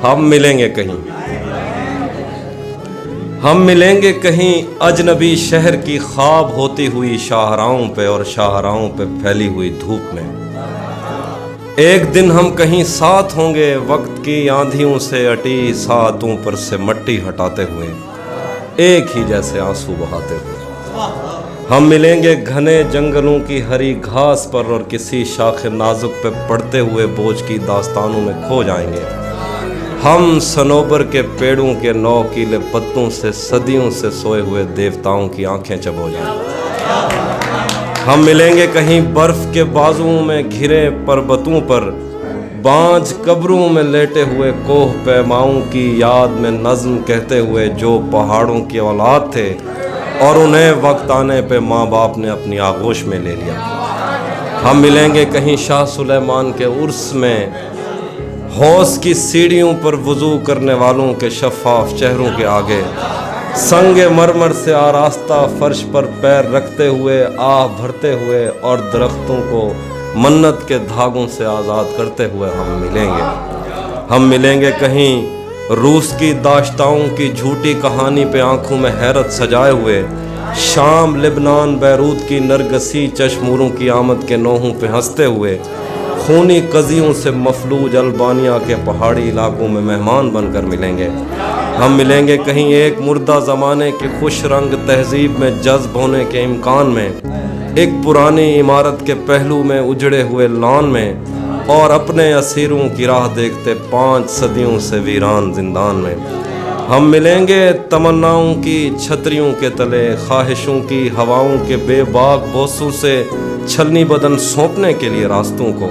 हम मिलेंगे कहीं, हम मिलेंगे कहीं अजनबी शहर की ख्वाब होती हुई शाहराहों पे और शाहराहों पे फैली हुई धूप में। एक दिन हम कहीं साथ होंगे वक्त की आंधियों से अटी सातों पर से मट्टी हटाते हुए, एक ही जैसे आंसू बहाते हुए। हम मिलेंगे घने जंगलों की हरी घास पर और किसी शाख नाजुक पे पड़ते हुए बोझ की दास्तानों में खो जाएंगे। हम सनोबर के पेड़ों के नौकीले पत्तों से सदियों से सोए हुए देवताओं की आंखें चबो जाएंगे। हम मिलेंगे कहीं बर्फ के बाजुओं में घिरे पर्वतों पर, बांझ कब्रों में लेटे हुए कोह पैमाओं की याद में नज्म कहते हुए जो पहाड़ों की औलाद थे और उन्हें वक्त आने पे माँ बाप ने अपनी आगोश में ले लिया। हम मिलेंगे कहीं शाह सुलेमान के उर्स में, हौस की सीढ़ियों पर वुजू करने वालों के शफाफ चेहरों के आगे, संगे मरमर से आरास्ता फर्श पर पैर रखते हुए आह भरते हुए और दरख्तों को मन्नत के धागों से आज़ाद करते हुए हम मिलेंगे। हम मिलेंगे कहीं रूस की दाश्ताओं की झूठी कहानी पे आंखों में हैरत सजाए हुए, शाम लिबनान बैरूत की नरगसी चश्मूरों की आमद के नोहों पे हंसते हुए, खूनी कजियों से मफलूज अल्बानिया के पहाड़ी इलाकों में मेहमान बनकर मिलेंगे। हम मिलेंगे कहीं एक मुर्दा ज़माने की खुश रंग तहजीब में जज्ब होने के इम्कान में, एक पुरानी इमारत के पहलू में उजड़े हुए लॉन में, और अपने असीरों की राह देखते 5 सदियों से वीरान जिंदान में। हम मिलेंगे तमन्नाओं की छतरियों के तले, ख्वाहिशों की हवाओं के बेबाक बोसों से छलनी बदन सौंपने के लिए रास्तों को।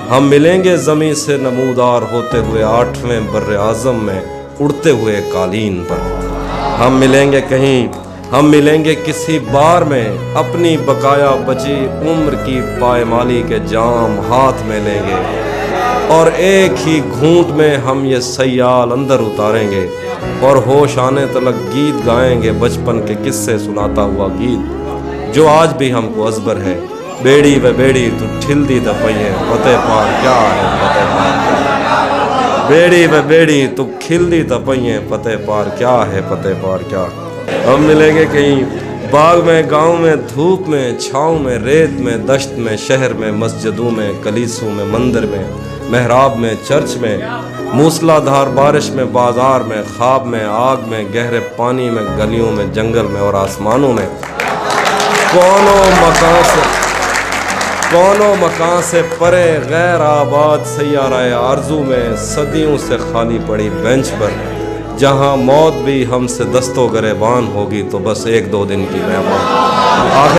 हम मिलेंगे ज़मीं से नमूदार होते हुए 8वें बर्रे आज़म में उड़ते हुए कालीन पर। हम मिलेंगे कहीं, हम मिलेंगे किसी बार में, अपनी बकाया बची उम्र की पायमाली के जाम हाथ में लेंगे और एक ही घूंट में हम ये सयाल अंदर उतारेंगे और होश आने तलक गीत गाएंगे, बचपन के किस्से सुनाता हुआ गीत जो आज भी हमको अजबर है। बेड़ी व बेड़ी तू ठिलदी द पइए फतेह पार क्या है फतेह पार, बेड़ी व बेड़ी तू खिलदी द पइए फतेह पार क्या है फतेह पार क्या। हम मिलेंगे कहीं बाग में, गांव में, धूप में, छाँव में, रेत में, दश्त में, शहर में, मस्जिदों में, कलीसों में, मंदिर में, महराब में, चर्च में, मूसलाधार बारिश में, बाजार में, ख्वाब में, आग में, गहरे पानी में, गलियों में, जंगल में और आसमानों में। कौनों मकान से परे गैर आबाद सैयारा आरज़ू में, सदियों से खाली पड़ी बेंच पर, जहाँ मौत भी हमसे दस्तो गरेबान होगी तो बस 1-2 दिन की मेहमान।